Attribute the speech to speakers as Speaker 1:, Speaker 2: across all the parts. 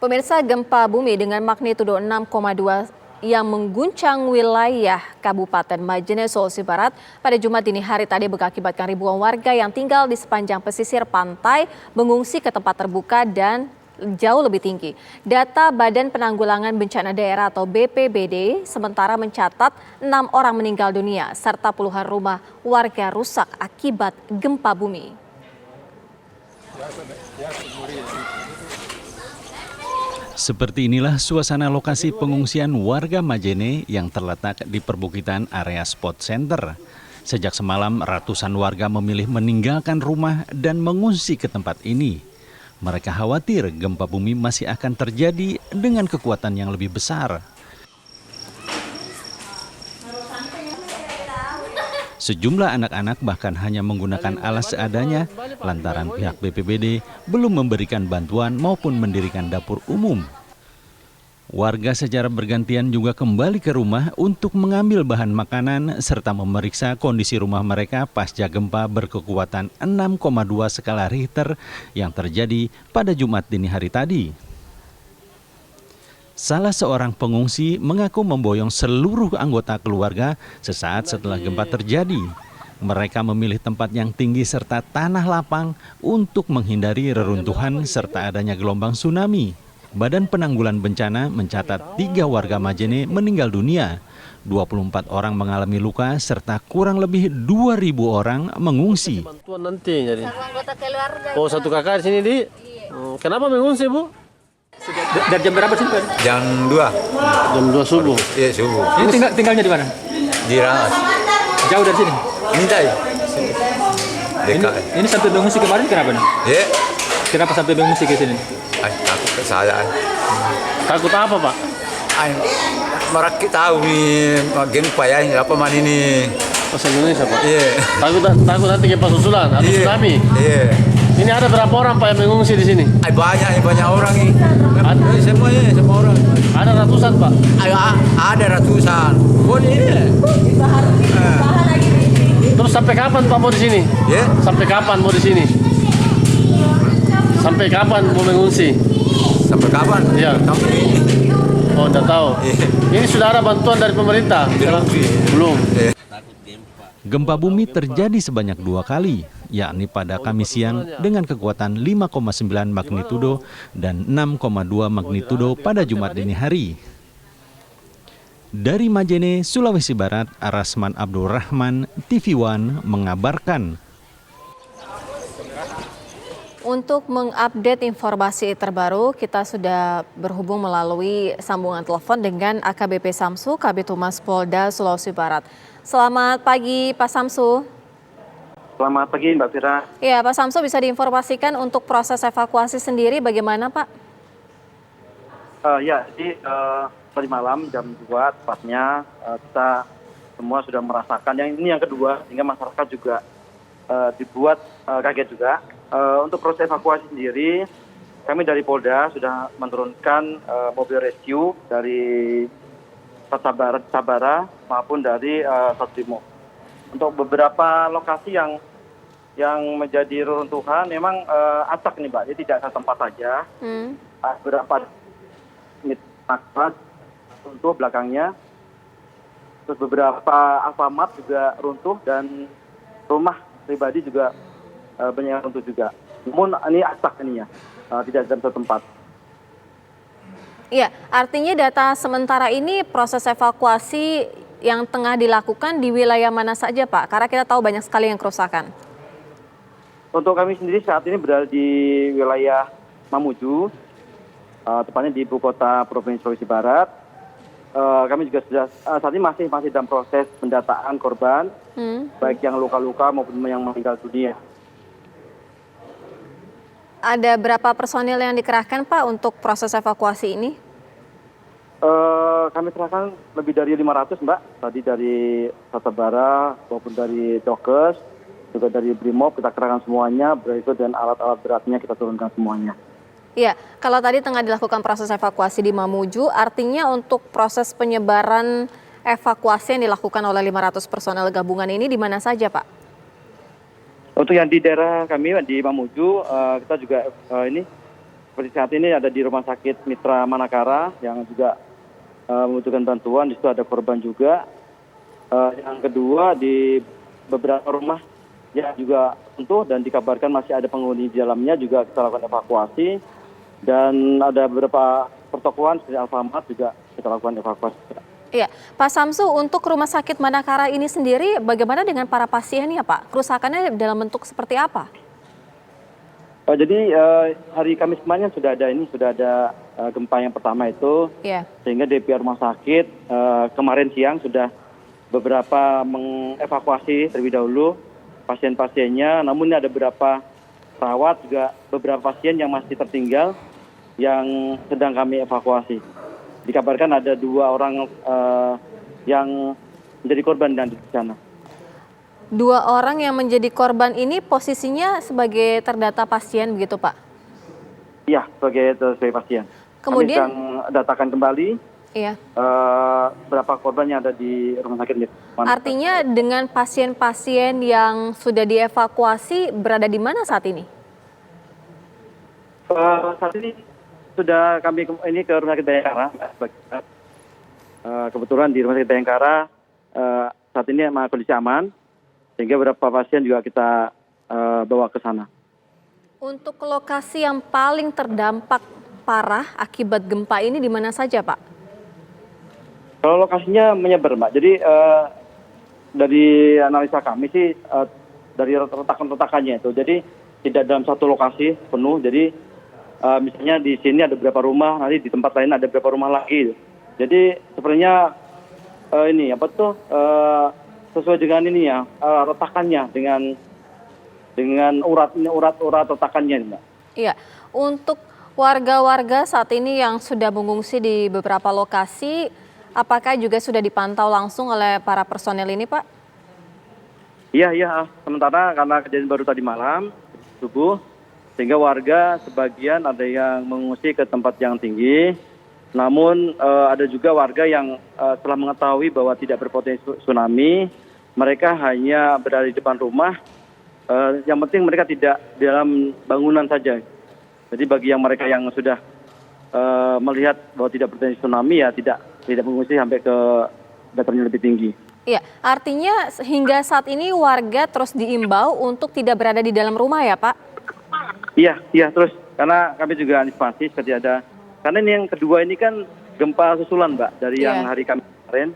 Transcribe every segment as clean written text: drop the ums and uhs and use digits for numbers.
Speaker 1: Pemirsa, gempa bumi dengan magnitudo 6,2 yang mengguncang wilayah Kabupaten Majene, Sulawesi Barat pada Jumat dini hari tadi mengakibatkan ribuan warga yang tinggal di sepanjang pesisir pantai mengungsi ke tempat terbuka dan jauh lebih tinggi. Data Badan Penanggulangan Bencana Daerah atau BPBD sementara mencatat 6 orang meninggal dunia serta puluhan rumah warga rusak akibat gempa bumi.
Speaker 2: Seperti inilah suasana lokasi pengungsian warga Majene yang terletak di perbukitan area Spot Center. Sejak semalam, ratusan warga memilih meninggalkan rumah dan mengungsi ke tempat ini. Mereka khawatir gempa bumi masih akan terjadi dengan kekuatan yang lebih besar. Sejumlah anak-anak bahkan hanya menggunakan alas seadanya lantaran pihak BPBD belum memberikan bantuan maupun mendirikan dapur umum. Warga secara bergantian juga kembali ke rumah untuk mengambil bahan makanan serta memeriksa kondisi rumah mereka pasca gempa berkekuatan 6,2 skala Richter yang terjadi pada Jumat dini hari tadi. Salah seorang pengungsi mengaku memboyong seluruh anggota keluarga sesaat setelah gempa terjadi. Mereka memilih tempat yang tinggi serta tanah lapang untuk menghindari reruntuhan serta adanya gelombang tsunami. Badan Penanggulangan Bencana mencatat 3 warga Majene meninggal dunia, 24 orang mengalami luka serta kurang lebih 2.000 orang mengungsi.
Speaker 3: Bantuan nanti jadi. Oh, satu kakak di sini di. Kenapa mengungsi, Bu?
Speaker 4: Dari jam berapa sih?
Speaker 5: Jam 2.
Speaker 3: Jam 2 subuh.
Speaker 5: Iya, subuh.
Speaker 4: Ini tinggalnya di mana?
Speaker 5: Di Rangas.
Speaker 4: Jauh dari sini?
Speaker 5: Mintai. Dekat.
Speaker 4: Ini sampai mengungsi kemarin kenapa nih?
Speaker 5: Ya.
Speaker 4: Kenapa sampai mengungsi ke sini?
Speaker 5: Takut kesalahan.
Speaker 3: Takut apa, Pak?
Speaker 5: Merakit tahu nih, gempa ya, apa man ini?
Speaker 3: Bahasa Indonesia, Pak.
Speaker 5: Iya.
Speaker 3: Takut nanti gempa susulan atau tsunami.
Speaker 5: Iya.
Speaker 3: Ini ada berapa orang, Pak, yang mengungsi di sini?
Speaker 5: Banyak orang ini. Semua orang.
Speaker 3: Ada ratusan, Pak.
Speaker 5: Ada ratusan. Oh ini.
Speaker 3: Terus sampai kapan, Pak, mau di sini?
Speaker 5: Ya.
Speaker 3: Sampai kapan mau di sini? Sampai kapan mau mengungsi?
Speaker 5: Sampai kapan?
Speaker 3: Iya. Oh, enggak tahu. Ini sudah ada bantuan dari pemerintah? Belum.
Speaker 2: Gempa bumi terjadi sebanyak 2 kali, yakni pada Kamis siang dengan kekuatan 5,9 magnitudo dan 6,2 magnitudo pada Jumat dini hari. Dari Majene, Sulawesi Barat, Rasman Abdul Rahman, TV One mengabarkan.
Speaker 1: Untuk mengupdate informasi terbaru, kita sudah berhubung melalui sambungan telepon dengan AKBP Samsu, Kabid Humas Polda Sulawesi Barat. Selamat pagi, Pak Samsu.
Speaker 6: Selamat pagi, Mbak Fira.
Speaker 1: Ya, Pak Samsu, bisa diinformasikan untuk proses evakuasi sendiri bagaimana, Pak?
Speaker 6: Jadi tadi malam jam 2 tepatnya kita semua sudah merasakan. Yang kedua, sehingga masyarakat juga dibuat kaget juga. Untuk proses evakuasi sendiri, kami dari Polda sudah menurunkan mobil rescue dari Sabara maupun dari Satrimo. Untuk beberapa lokasi yang menjadi reruntuhan memang acak nih, Mbak. Jadi tidak satu tempat saja. Beberapa meter runtuh belakangnya. Terus beberapa Alfamart juga runtuh dan rumah pribadi juga banyak yang runtuh juga. Namun ini acak ini ya, tidak dalam satu tempat.
Speaker 1: Iya, artinya data sementara ini proses evakuasi yang tengah dilakukan di wilayah mana saja, Pak? Karena kita tahu banyak sekali yang kerusakan.
Speaker 6: Untuk kami sendiri saat ini berada di wilayah Mamuju, tepatnya di ibu kota Provinsi Sulawesi Barat. Kami juga sudah saat ini masih dalam proses pendataan korban, baik yang luka-luka maupun yang meninggal dunia.
Speaker 1: Ada berapa personil yang dikerahkan, Pak, untuk proses evakuasi ini?
Speaker 6: Kami kerahkan lebih dari 500, Mbak. Tadi dari Sabara maupun dari Dokes, juga dari Brimob kita kerahkan semuanya, berikut dan alat-alat beratnya kita turunkan semuanya.
Speaker 1: Iya, kalau tadi tengah dilakukan proses evakuasi di Mamuju, artinya untuk proses penyebaran evakuasi yang dilakukan oleh 500 personel gabungan ini di mana saja, Pak?
Speaker 6: Untuk yang di daerah kami di Mamuju, kita juga seperti saat ini ada di Rumah Sakit Mitra Manakara yang juga membutuhkan bantuan. Di situ ada korban juga. Yang kedua di beberapa rumah yang juga runtuh dan dikabarkan masih ada penghuni di dalamnya juga kita lakukan evakuasi. Dan ada beberapa pertokoan seperti Alfamart juga kita lakukan evakuasi.
Speaker 1: Iya, Pak Samsu, untuk Rumah Sakit Manakara ini sendiri bagaimana dengan para pasiennya, Pak? Kerusakannya dalam bentuk seperti apa?
Speaker 6: Jadi hari Kamis kemarin sudah ada gempa yang pertama itu,
Speaker 1: Iya.
Speaker 6: sehingga di pihak rumah sakit kemarin siang sudah beberapa mengevakuasi terlebih dahulu pasien-pasiennya. Namun ada beberapa perawat juga beberapa pasien yang masih tertinggal yang sedang kami evakuasi. Dikabarkan ada 2 orang yang menjadi korban dan di sana.
Speaker 1: 2 orang yang menjadi korban ini posisinya sebagai terdata pasien begitu, Pak?
Speaker 6: Iya, sebagai pasien.
Speaker 1: Kemudian,
Speaker 6: kami sedang datakan kembali
Speaker 1: iya.
Speaker 6: berapa korban yang ada di rumah sakit.
Speaker 1: Artinya dengan pasien-pasien yang sudah dievakuasi berada di mana saat ini?
Speaker 6: Saat ini sudah kami ini ke Rumah Sakit Bayangkara. Kebetulan di Rumah Sakit Bayangkara saat ini kondisi aman, sehingga beberapa pasien juga kita bawa ke sana.
Speaker 1: Untuk lokasi yang paling terdampak parah akibat gempa ini di mana saja, Pak?
Speaker 6: Kalau lokasinya menyebar, Mbak. Jadi dari analisa kami sih dari retakan-retakannya itu. Jadi tidak dalam satu lokasi penuh. Jadi misalnya di sini ada beberapa rumah, nanti di tempat lain ada beberapa rumah lagi. Jadi sebenarnya sesuai dengan ini ya, retakannya dengan urat retakannya, Mbak.
Speaker 1: Iya, untuk warga-warga saat ini yang sudah mengungsi di beberapa lokasi, apakah juga sudah dipantau langsung oleh para personel ini, Pak?
Speaker 6: Iya. Sementara karena kejadian baru tadi malam, subuh, sehingga warga sebagian ada yang mengungsi ke tempat yang tinggi. Namun ada juga warga yang telah mengetahui bahwa tidak berpotensi tsunami, mereka hanya berada di depan rumah. Yang penting mereka tidak di dalam bangunan saja. Jadi bagi yang mereka yang sudah melihat bahwa tidak berpotensi tsunami, ya tidak mengungsi sampai ke dataran yang lebih tinggi.
Speaker 1: Iya, artinya hingga saat ini warga terus diimbau untuk tidak berada di dalam rumah ya, Pak?
Speaker 6: Iya terus karena kami juga antisipasi seperti ada. Karena ini yang kedua ini kan gempa susulan, Mbak, dari yang hari Kamis kemarin.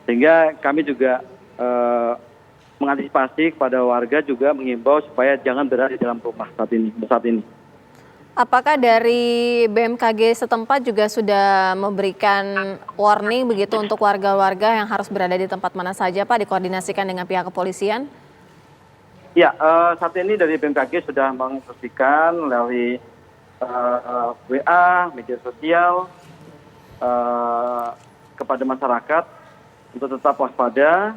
Speaker 6: Sehingga kami juga mengantisipasi kepada warga juga mengimbau supaya jangan berada di dalam rumah saat ini.
Speaker 1: Apakah dari BMKG setempat juga sudah memberikan warning begitu untuk warga-warga yang harus berada di tempat mana saja, Pak, dikoordinasikan dengan pihak kepolisian?
Speaker 6: Ya, saat ini dari BMKG sudah menginstruksikan melalui WA, media sosial kepada masyarakat untuk tetap waspada,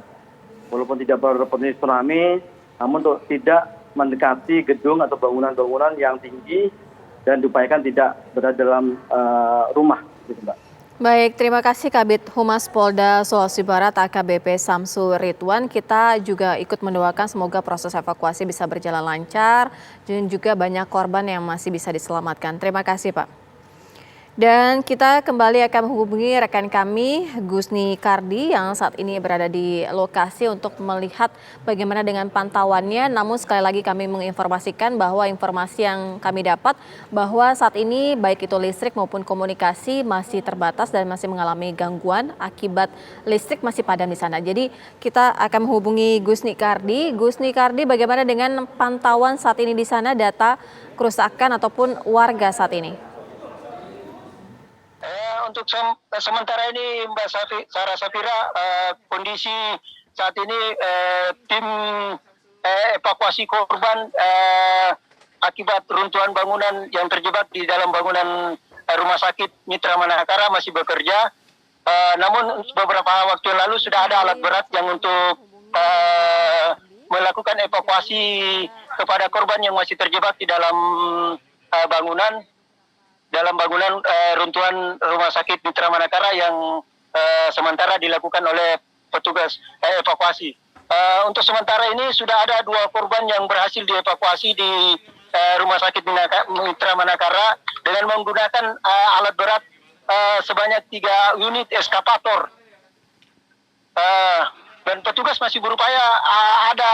Speaker 6: walaupun tidak berpotensi tsunami, namun untuk tidak mendekati gedung atau bangunan-bangunan yang tinggi dan diupayakan tidak berada dalam rumah, gitu, Mbak.
Speaker 1: Baik, terima kasih Kabid Humas Polda Sulawesi Barat AKBP Samsu Ridwan. Kita juga ikut mendoakan semoga proses evakuasi bisa berjalan lancar dan juga banyak korban yang masih bisa diselamatkan. Terima kasih, Pak. Dan kita kembali akan menghubungi rekan kami Gusni Kardi yang saat ini berada di lokasi untuk melihat bagaimana dengan pantauannya. Namun sekali lagi kami menginformasikan bahwa informasi yang kami dapat bahwa saat ini baik itu listrik maupun komunikasi masih terbatas dan masih mengalami gangguan akibat listrik masih padam di sana. Jadi kita akan menghubungi Gusni Kardi. Gusni Kardi, bagaimana dengan pantauan saat ini di sana, data kerusakan ataupun warga saat ini?
Speaker 7: Untuk sementara ini Mbak Sarah Safira, kondisi saat ini tim evakuasi korban akibat runtuhan bangunan yang terjebak di dalam bangunan Rumah Sakit Mitra Manakara masih bekerja. Namun beberapa waktu yang lalu sudah ada alat berat yang untuk melakukan evakuasi kepada korban yang masih terjebak di dalam bangunan runtuhan Rumah Sakit Mitra Manakara yang sementara dilakukan oleh petugas evakuasi. Untuk sementara ini sudah ada 2 korban yang berhasil dievakuasi di Rumah Sakit Mitra Manakara dengan menggunakan alat berat sebanyak 3 unit eskavator. Dan petugas masih berupaya. Ada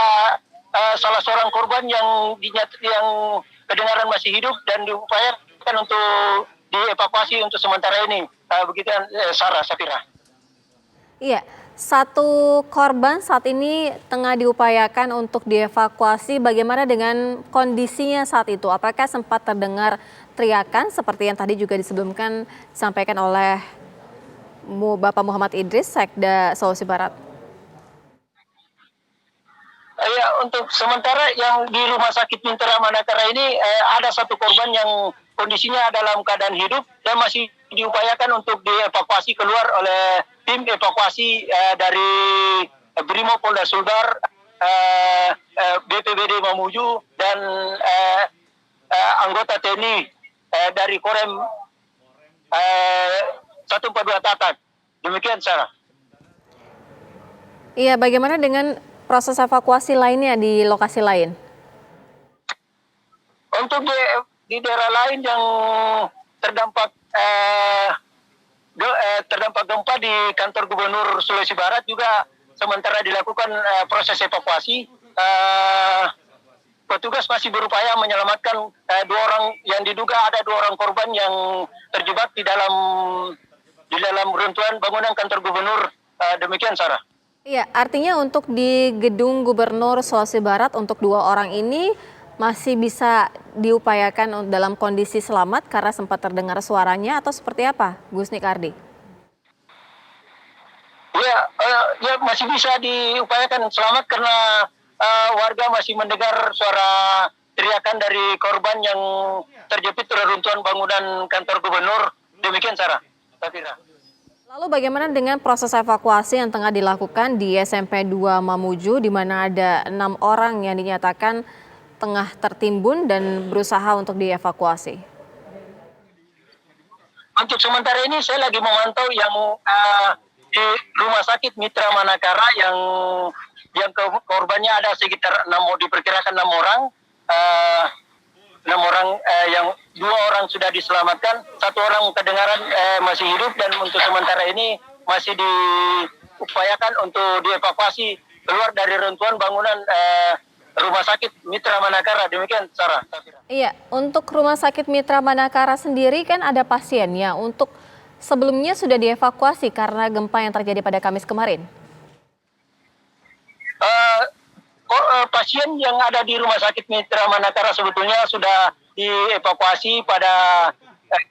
Speaker 7: salah seorang korban yang kedengaran masih hidup dan diupayakan untuk dievakuasi untuk sementara ini. Begitu Sarah Safira.
Speaker 1: Iya, satu korban saat ini tengah diupayakan untuk dievakuasi. Bagaimana dengan kondisinya saat itu? Apakah sempat terdengar teriakan seperti yang tadi juga disampaikan oleh Bapak Muhammad Idris, Sekda Sulawesi Barat?
Speaker 7: Ya, untuk sementara yang di Rumah Sakit Mitra Manakara ini ada satu korban yang kondisinya dalam keadaan hidup dan masih diupayakan untuk dievakuasi keluar oleh tim evakuasi dari Brimo Polda Sulbar, BPBD Mamuju dan anggota TNI dari Korem 142 Tatak. Demikian, Sarah.
Speaker 1: Iya, bagaimana dengan proses evakuasi lainnya di lokasi lain?
Speaker 7: Untuk di daerah lain yang terdampak gempa di kantor Gubernur Sulawesi Barat juga sementara dilakukan proses evakuasi. Petugas masih berupaya menyelamatkan 2 orang yang diduga ada 2 orang korban yang terjebak di dalam runtuhan bangunan kantor Gubernur. Demikian, Sarah.
Speaker 1: Iya, artinya untuk di gedung Gubernur Sulawesi Barat untuk 2 orang ini masih bisa diupayakan dalam kondisi selamat karena sempat terdengar suaranya atau seperti apa, Gus Nikardi?
Speaker 7: Ya, masih bisa diupayakan selamat karena warga masih mendengar suara teriakan dari korban yang terjepit reruntuhan bangunan kantor Gubernur. Demikian, Sarah. Safira.
Speaker 1: Lalu bagaimana dengan proses evakuasi yang tengah dilakukan di SMP 2 Mamuju di mana ada 6 orang yang dinyatakan tengah tertimbun dan berusaha untuk dievakuasi?
Speaker 7: Untuk sementara ini saya lagi memantau yang di Rumah Sakit Mitra Manakara yang korbannya ada sekitar 6, diperkirakan 6 orang. 6 orang yang 2 orang sudah diselamatkan, 1 orang kedengaran masih hidup dan untuk sementara ini masih diupayakan untuk dievakuasi keluar dari runtuhan bangunan Rumah Sakit Mitra Manakara. Demikian, Sarah.
Speaker 1: Iya, untuk Rumah Sakit Mitra Manakara sendiri kan ada pasiennya. Untuk sebelumnya sudah dievakuasi karena gempa yang terjadi pada Kamis kemarin.
Speaker 7: Pasien yang ada di Rumah Sakit Mitra Manakara sebetulnya sudah dievakuasi pada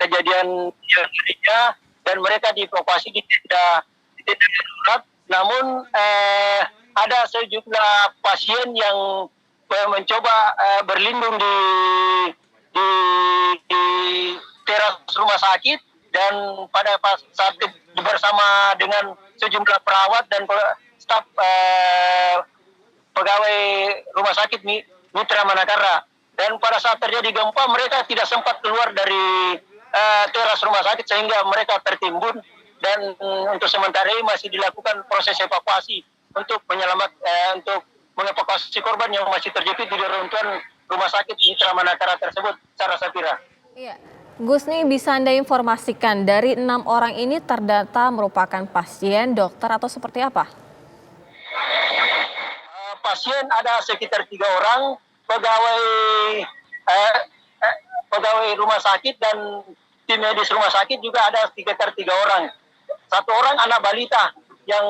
Speaker 7: kejadian yang tadinya dan mereka dievakuasi di tenda darurat. Namun ada sejumlah pasien yang mencoba berlindung di teras rumah sakit dan pada saat bersama dengan sejumlah perawat dan staf pegawai Rumah Sakit Mitra Manakara. Dan pada saat terjadi gempa mereka tidak sempat keluar dari teras rumah sakit sehingga mereka tertimbun dan untuk sementara ini masih dilakukan proses evakuasi untuk untuk mengevakuasi korban yang masih terjepit di runtuhan Rumah Sakit Mitra Manakara tersebut. Sarah Safira.
Speaker 1: Iya. Gus, nih bisa Anda informasikan dari 6 orang ini terdata merupakan pasien, dokter atau seperti apa?
Speaker 7: Pasien ada sekitar 3 orang, pegawai rumah sakit dan tim medis rumah sakit juga ada sekitar 3 orang. 1 orang anak balita yang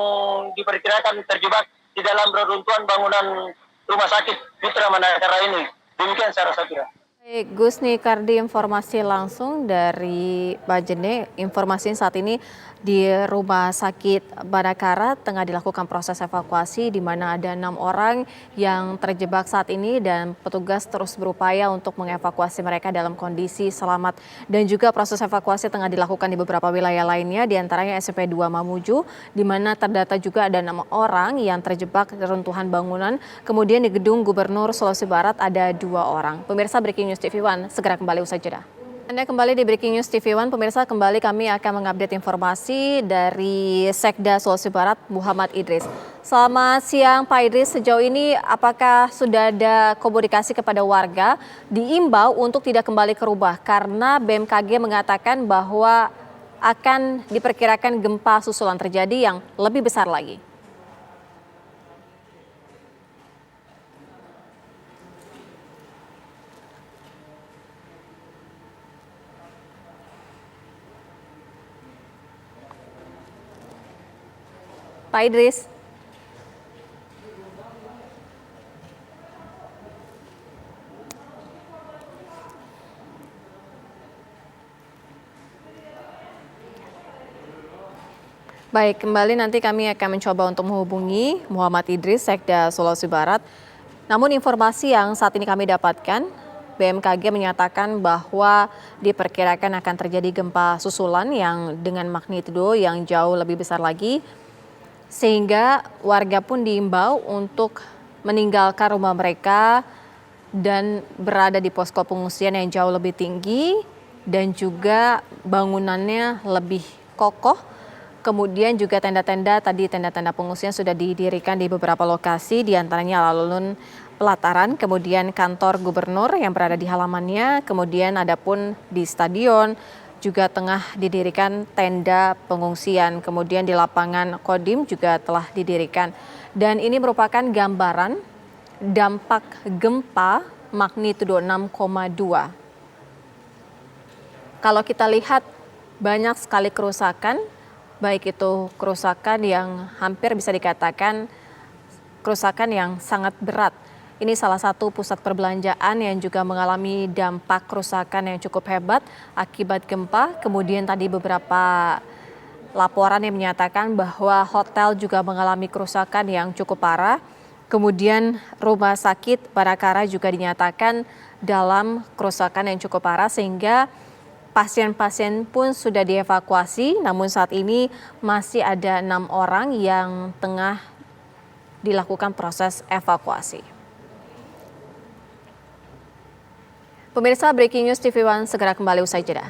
Speaker 7: diperkirakan terjebak di dalam reruntuhan bangunan Rumah Sakit Mitra Manakara ini. Demikian, Sarah Safira.
Speaker 1: Baik, Gus Nikardi, informasi langsung dari Bajene. Informasi saat ini di Rumah Sakit Manakara tengah dilakukan proses evakuasi di mana ada 6 orang yang terjebak saat ini dan petugas terus berupaya untuk mengevakuasi mereka dalam kondisi selamat. Dan juga proses evakuasi tengah dilakukan di beberapa wilayah lainnya, diantaranya SMP 2 Mamuju, di mana terdata juga ada 6 orang yang terjebak reruntuhan bangunan. Kemudian di Gedung Gubernur Sulawesi Barat ada 2 orang. Pemirsa, Breaking News TV One segera kembali usai jeda. Anda kembali di Breaking News TV One. Pemirsa, kembali kami akan mengupdate informasi dari Sekda Sulawesi Barat Muhammad Idris. Selamat siang Pak Idris, sejauh ini apakah sudah ada komunikasi kepada warga diimbau untuk tidak kembali ke rumah karena BMKG mengatakan bahwa akan diperkirakan gempa susulan terjadi yang lebih besar lagi? Pak Idris. Baik, kembali nanti kami akan mencoba untuk menghubungi Muhammad Idris, Sekda Sulawesi Barat. Namun informasi yang saat ini kami dapatkan, BMKG menyatakan bahwa diperkirakan akan terjadi gempa susulan yang dengan magnitudo yang jauh lebih besar lagi, sehingga warga pun diimbau untuk meninggalkan rumah mereka dan berada di posko pengungsian yang jauh lebih tinggi dan juga bangunannya lebih kokoh. Kemudian juga tenda-tenda pengungsian sudah didirikan di beberapa lokasi, diantaranya alun-alun Pelataran, kemudian kantor gubernur yang berada di halamannya, kemudian ada pun di stadion juga tengah didirikan tenda pengungsian, kemudian di lapangan Kodim juga telah didirikan. Dan ini merupakan gambaran dampak gempa magnitudo 6,2. Kalau kita lihat banyak sekali kerusakan, baik itu kerusakan yang hampir bisa dikatakan kerusakan yang sangat berat. Ini salah satu pusat perbelanjaan yang juga mengalami dampak kerusakan yang cukup hebat akibat gempa. Kemudian tadi beberapa laporan yang menyatakan bahwa hotel juga mengalami kerusakan yang cukup parah. Kemudian rumah sakit Bharakara juga dinyatakan dalam kerusakan yang cukup parah sehingga pasien-pasien pun sudah dievakuasi. Namun saat ini masih ada 6 orang yang tengah dilakukan proses evakuasi. Pemirsa, Breaking News TV One segera kembali usai jeda.